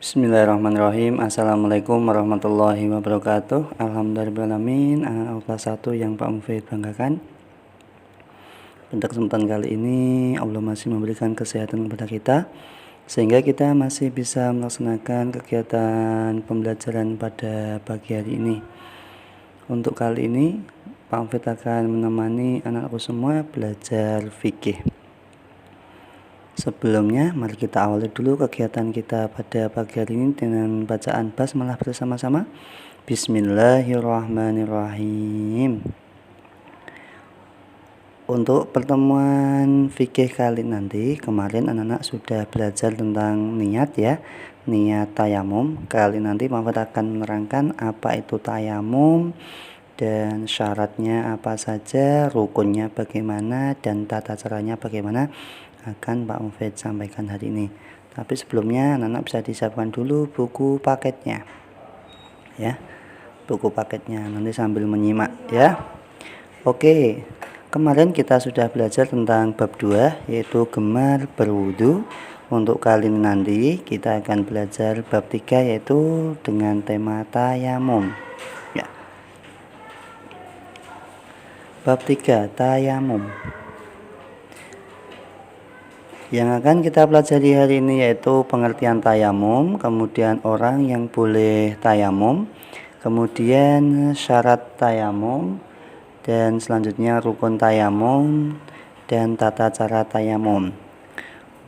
Bismillahirrahmanirrahim. Assalamualaikum warahmatullahi wabarakatuh. Alhamdulillahirrahmanirrahim. Anak kelas 1 yang Pak Mufid banggakan. Pada kesempatan kali ini Allah masih memberikan kesehatan kepada kita, sehingga kita masih bisa melaksanakan kegiatan pembelajaran pada pagi hari ini. Untuk kali ini Pak Mufid akan menemani anakku semua belajar fikih. Sebelumnya, mari kita awali dulu kegiatan kita pada pagi hari ini dengan bacaan basmalah bersama-sama. Bismillahirrahmanirrahim. Untuk pertemuan fikih kali nanti, kemarin anak-anak sudah belajar tentang niat ya, niat tayamum. Kali nanti Muhammad akan menerangkan apa itu tayamum dan syaratnya apa saja, rukunnya bagaimana, dan tata caranya bagaimana akan Pak Mufid sampaikan hari ini. Tapi sebelumnya anak-anak bisa disiapkan dulu buku paketnya ya, buku paketnya nanti sambil menyimak ya. Oke, kemarin kita sudah belajar tentang bab 2 yaitu gemar berwudu. Untuk kali ini nanti kita akan belajar bab 3 yaitu dengan tema tayamum ya. Bab 3 tayamum. Yang akan kita pelajari hari ini yaitu pengertian tayamum, kemudian orang yang boleh tayamum, kemudian syarat tayamum, dan selanjutnya rukun tayamum dan tata cara tayamum.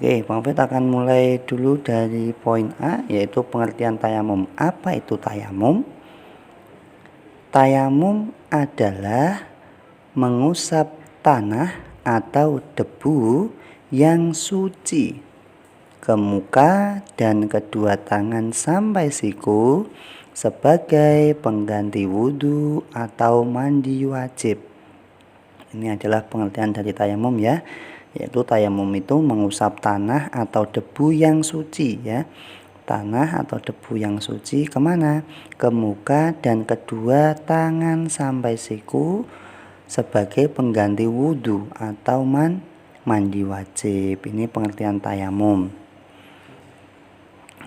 Oke, Bang Fit akan mulai dulu dari poin A yaitu pengertian tayamum. Apa itu tayamum? Tayamum adalah mengusap tanah atau debu yang suci ke muka dan kedua tangan sampai siku sebagai pengganti wudhu atau mandi wajib. Ini adalah pengertian dari tayamum ya, yaitu tayamum itu mengusap tanah atau debu yang suci ya. Tanah atau debu yang suci kemana? Ke muka dan kedua tangan sampai siku sebagai pengganti wudhu atau mandi wajib. Ini pengertian tayamum.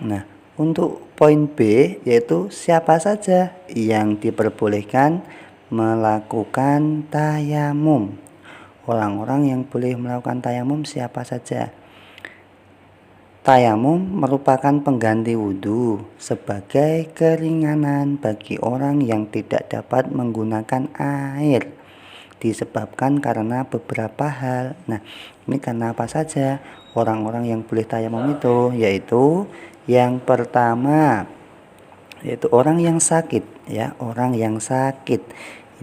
Nah, untuk poin B yaitu siapa saja yang diperbolehkan melakukan tayamum. Orang-orang yang boleh melakukan tayamum siapa saja? Tayamum merupakan pengganti wudhu sebagai keringanan bagi orang yang tidak dapat menggunakan air, disebabkan karena beberapa hal. Nah, ini karena apa saja orang-orang yang boleh tayamum itu? Yaitu yang pertama yaitu orang yang sakit ya, orang yang sakit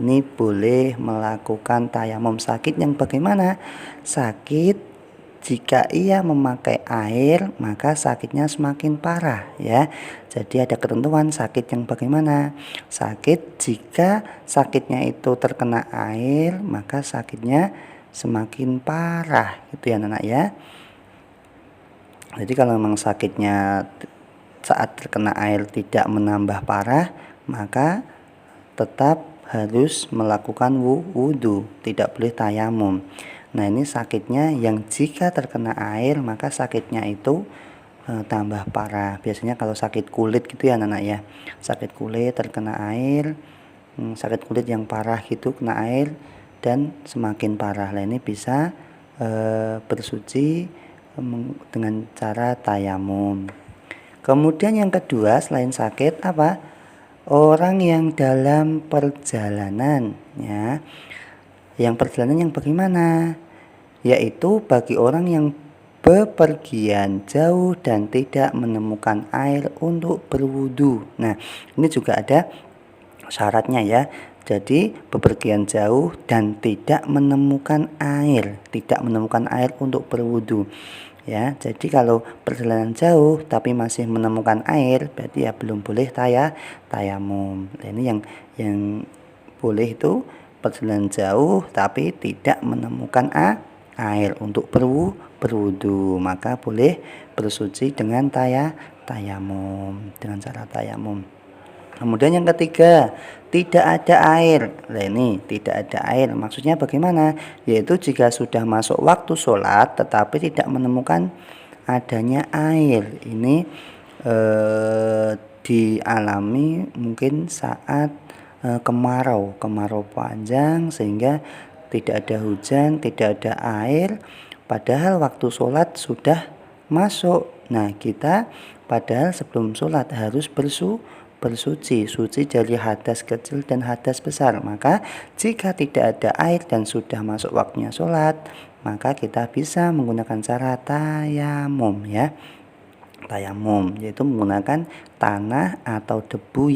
ini boleh melakukan tayamum. Sakit yang bagaimana? Sakit jika ia memakai air maka sakitnya semakin parah ya. Jadi ada ketentuan sakit yang bagaimana? Sakit jika sakitnya itu terkena air maka sakitnya semakin parah gitu ya anak ya. Jadi kalau memang sakitnya saat terkena air tidak menambah parah maka tetap harus melakukan wudhu, tidak boleh tayamum. Nah, ini sakitnya yang jika terkena air maka sakitnya itu tambah parah. Biasanya kalau sakit kulit gitu ya anak-anak ya, sakit kulit terkena air, sakit kulit yang parah gitu kena air dan semakin parah. Nah, ini bisa bersuci dengan cara tayamum. Kemudian yang kedua selain sakit apa? Orang yang dalam perjalanan ya. Yang perjalanan yang bagaimana? Yaitu bagi orang yang bepergian jauh dan tidak menemukan air untuk berwudu. Nah, ini juga ada syaratnya ya. Jadi bepergian jauh dan tidak menemukan air untuk berwudu. Ya, jadi kalau perjalanan jauh tapi masih menemukan air berarti ya belum boleh tayamum. Nah, ini yang boleh itu perjalanan jauh tapi tidak menemukan air untuk berwudu, maka boleh bersuci dengan tayamum, dengan cara tayamum. Kemudian yang ketiga, tidak ada air. Nah, ini tidak ada air maksudnya bagaimana? Yaitu jika sudah masuk waktu sholat tetapi tidak menemukan adanya air. Ini dialami mungkin saat kemarau panjang sehingga tidak ada hujan, tidak ada air, padahal waktu sholat sudah masuk. Nah, kita padahal sebelum sholat harus suci dari hadas kecil dan hadas besar. Maka jika tidak ada air dan sudah masuk waktunya sholat, maka kita bisa menggunakan cara tayamum ya. Tayamum yaitu menggunakan tanah atau debu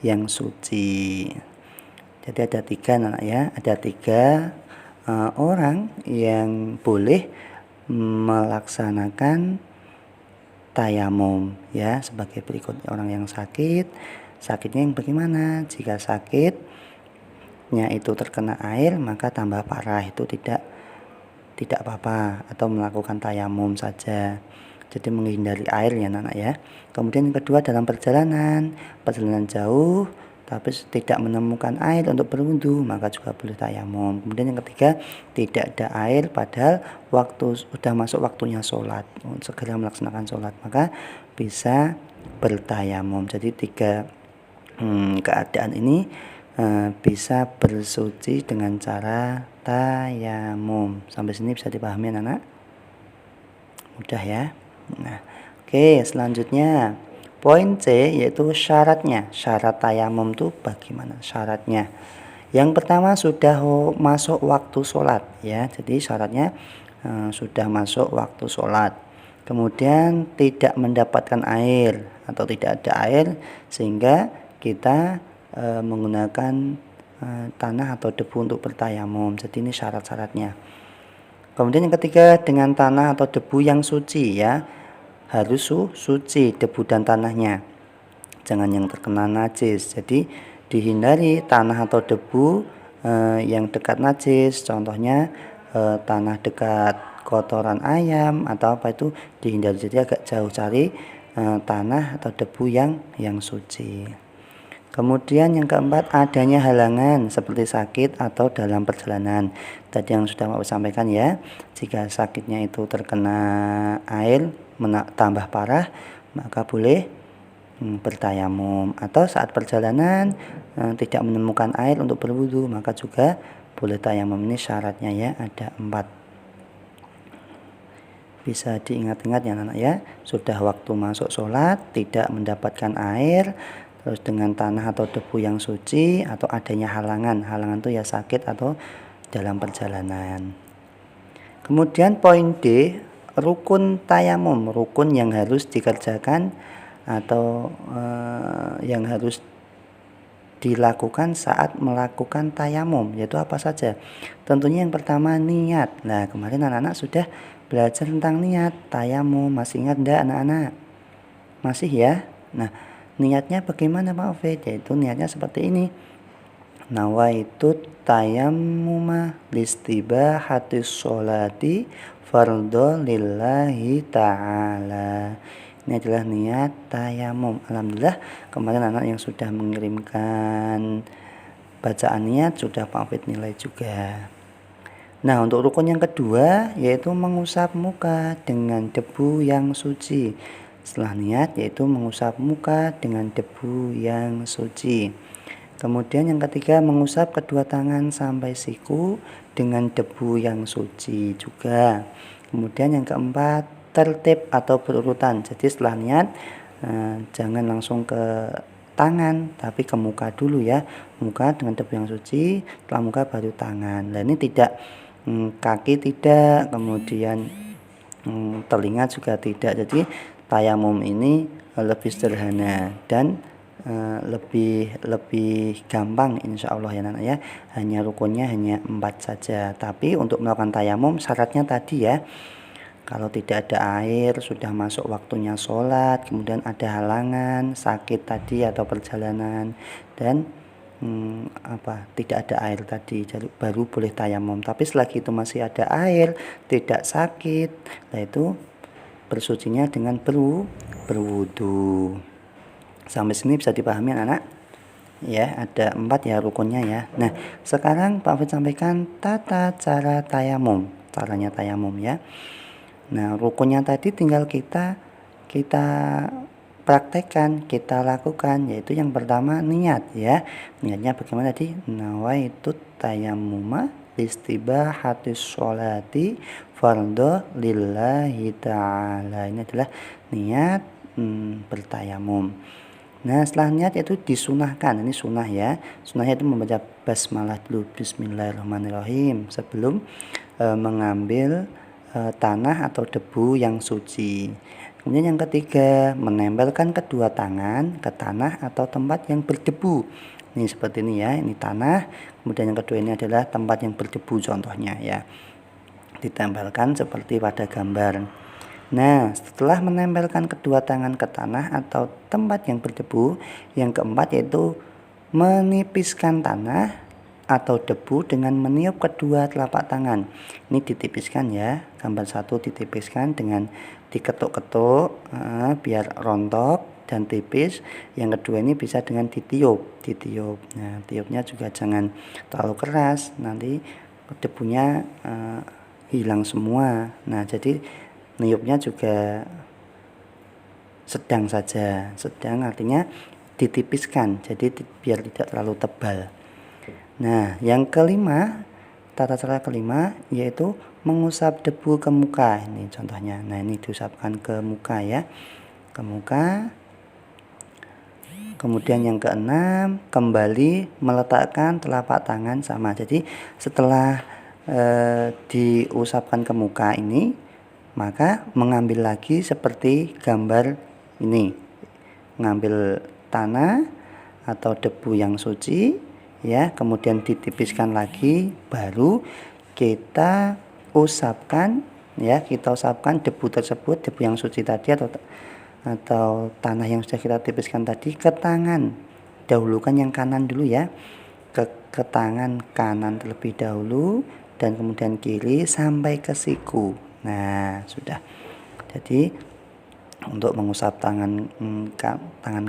yang suci. Jadi ada tiga anak ya, ada tiga orang yang boleh melaksanakan tayamum ya sebagai berikut. Orang yang sakitnya yang bagaimana? Jika sakitnya itu terkena air maka tambah parah, itu tidak apa-apa, atau melakukan tayamum saja. Jadi menghindari air ya anak ya. Kemudian yang kedua, dalam perjalanan jauh tapi tidak menemukan air untuk berwudu, maka juga boleh tayamum. Kemudian yang ketiga, tidak ada air padahal sudah masuk waktunya sholat, segera melaksanakan sholat, maka bisa bertayamum. Jadi tiga keadaan ini bisa bersuci dengan cara tayamum. Sampai sini bisa dipahami anak-anak? Mudah ya. Nah, oke, selanjutnya poin C yaitu syaratnya. Syarat tayamum itu bagaimana syaratnya? Yang pertama, sudah masuk waktu sholat ya. Jadi syaratnya sudah masuk waktu sholat. Kemudian tidak mendapatkan air atau tidak ada air sehingga kita menggunakan tanah atau debu untuk bertayamum. Jadi ini syarat-syaratnya. Kemudian yang ketiga, dengan tanah atau debu yang suci ya. Harus suci debu dan tanahnya, jangan yang terkena najis. Jadi dihindari tanah atau debu yang dekat najis, contohnya tanah dekat kotoran ayam atau apa, itu dihindari. Jadi agak jauh, cari tanah atau debu yang suci. Kemudian yang keempat, adanya halangan seperti sakit atau dalam perjalanan. Tadi yang sudah mau sampaikan ya, jika sakitnya itu terkena air tambah parah, maka boleh bertayamum. Atau saat perjalanan tidak menemukan air untuk berwudu, maka juga boleh tayamum. Ini syaratnya ya, ada 4. Bisa diingat-ingat ya anak ya. Sudah waktu masuk sholat, tidak mendapatkan air, terus dengan tanah atau debu yang suci, atau adanya halangan itu ya sakit atau dalam perjalanan. Kemudian poin D, rukun tayamum, rukun yang harus dikerjakan atau yang harus dilakukan saat melakukan tayamum, yaitu apa saja? Tentunya yang pertama, niat. Nah, kemarin anak-anak sudah belajar tentang niat tayamum, masih ingat enggak anak-anak? Masih ya? Nah, niatnya bagaimana Pak Ovid? Yaitu niatnya seperti ini. Nawaitu tayammuma listibahatis sholati fardhu lillahi ta'ala. Ini adalah niat tayamum. Alhamdulillah kemarin anak yang sudah mengirimkan bacaan niat sudah Pak Ovid nilai juga. Nah, untuk rukun yang kedua yaitu mengusap muka dengan debu yang suci. Setelah niat yaitu mengusap muka dengan debu yang suci. Kemudian yang ketiga, mengusap kedua tangan sampai siku dengan debu yang suci juga. Kemudian yang keempat, tertib atau berurutan. Jadi setelah niat jangan langsung ke tangan, tapi ke muka dulu ya. Muka dengan debu yang suci, setelah muka baru tangan. Nah, ini tidak kaki tidak, kemudian telinga juga tidak. Jadi tayamum ini lebih sederhana dan lebih gampang insya Allah ya anak ya. Hanya rukunnya hanya 4 saja. Tapi untuk melakukan tayamum syaratnya tadi ya, kalau tidak ada air, sudah masuk waktunya sholat, kemudian ada halangan, sakit tadi atau perjalanan, dan tidak ada air tadi, jadi baru boleh tayamum. Tapi selagi itu masih ada air, tidak sakit, nah itu bersucinya dengan berwudu. Sampai sini bisa dipahami anak-anak? Ya, ada 4 ya rukunnya ya. Nah, sekarang Pak Fit sampaikan tata cara tayamum, caranya tayamum ya. Nah, rukunnya tadi tinggal kita praktekkan, kita lakukan, yaitu yang pertama niat ya. Niatnya bagaimana tadi? Nawaitut tayammuma istibahatis sholati fardhu lillahi ta'ala. Ini adalah niat bertayamum. Nah, setelah niat itu disunahkan. Ini sunnah ya. Sunnahnya itu membaca basmalah dulu, bismillahirrahmanirrahim, sebelum mengambil tanah atau debu yang suci. Kemudian yang ketiga, menempelkan kedua tangan ke tanah atau tempat yang berdebu. Ini seperti ini ya, ini tanah. Kemudian yang kedua ini adalah tempat yang berdebu contohnya ya. Ditempelkan seperti pada gambar. Nah, setelah menempelkan kedua tangan ke tanah atau tempat yang berdebu, yang keempat yaitu menipiskan tanah atau debu dengan meniup kedua telapak tangan. Ini ditipiskan ya, gambar 1 ditipiskan dengan diketuk-ketuk biar rontok dan tipis. Yang kedua ini bisa dengan ditiup. Nah, tiupnya juga jangan terlalu keras, nanti debunya hilang semua. Nah, jadi niupnya juga sedang saja. Sedang artinya ditipiskan, jadi biar tidak terlalu tebal. Nah, yang kelima, tata cara kelima yaitu mengusap debu ke muka. Ini contohnya. Nah, ini diusapkan ke muka ya, ke muka. Kemudian yang keenam, kembali meletakkan telapak tangan sama. Jadi setelah diusapkan ke muka ini, maka mengambil lagi seperti gambar ini, mengambil tanah atau debu yang suci ya, kemudian ditipiskan lagi, baru kita usapkan ya, kita usapkan debu tersebut, debu yang suci tadi atau tanah yang sudah kita tipiskan tadi ke tangan. Dahulukan yang kanan dulu ya, ke tangan kanan terlebih dahulu dan kemudian kiri sampai ke siku. Nah, sudah. Jadi untuk mengusap tangan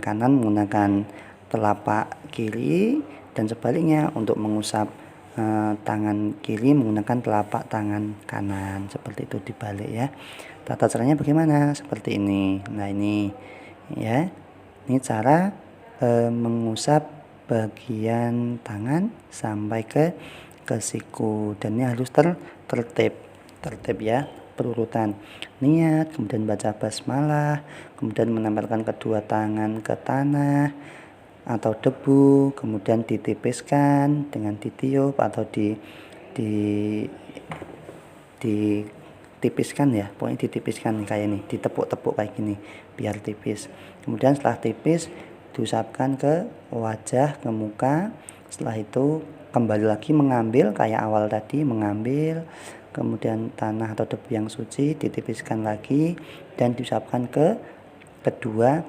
kanan menggunakan telapak kiri, dan sebaliknya untuk mengusap tangan kiri menggunakan telapak tangan kanan. Seperti itu dibalik ya. Tata caranya bagaimana? Seperti ini. Nah, ini ya. Ini cara mengusap bagian tangan sampai ke siku, dan ini harus tertib ya, berurutan. Niat, kemudian baca basmalah, kemudian menempelkan kedua tangan ke tanah atau debu, kemudian ditipiskan dengan ditiup atau ditipiskan ya, pokoknya ditipiskan kayak ini, ditepuk-tepuk kayak gini biar tipis. Kemudian setelah tipis diusapkan ke wajah, ke muka. Setelah itu kembali lagi mengambil kayak awal tadi, mengambil kemudian tanah atau debu yang suci ditipiskan lagi dan diusapkan ke kedua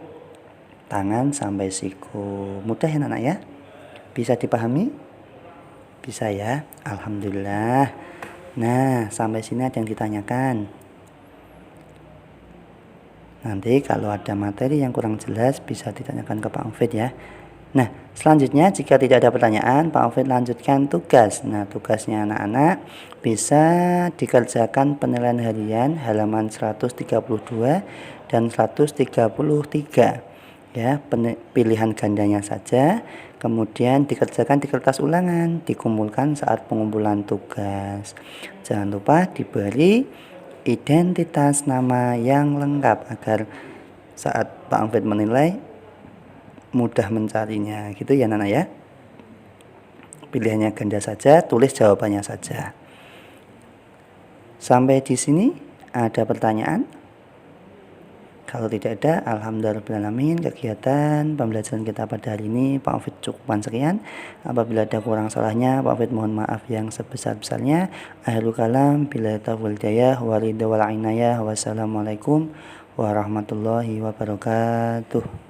tangan sampai siku. Mudah ya anak ya? Bisa dipahami? Bisa ya? Alhamdulillah. Nah, sampai sini ada yang ditanyakan. Nanti kalau ada materi yang kurang jelas bisa ditanyakan ke Pak Alfred ya. Nah, selanjutnya jika tidak ada pertanyaan, Pak Alfred lanjutkan tugas. Nah, tugasnya anak-anak bisa dikerjakan penilaian harian halaman 132 dan 133. Ya, pilihan gandanya saja, kemudian dikerjakan di kertas ulangan, dikumpulkan saat pengumpulan tugas. Jangan lupa diberi identitas nama yang lengkap agar saat Pak Alfred menilai mudah mencarinya, gitu ya Nana ya. Pilihannya ganda saja, tulis jawabannya saja. Sampai di sini ada pertanyaan? Kalau tidak ada, alhamdulillahirrahmanirrahim, kegiatan pembelajaran kita pada hari ini Pak Alfred cukupkan sekian. Apabila ada kurang salahnya, Pak Alfred mohon maaf yang sebesar-besarnya. Akhirul kalam, billahi taufiq wal hidayah, wassalamualaikum warahmatullahi wabarakatuh.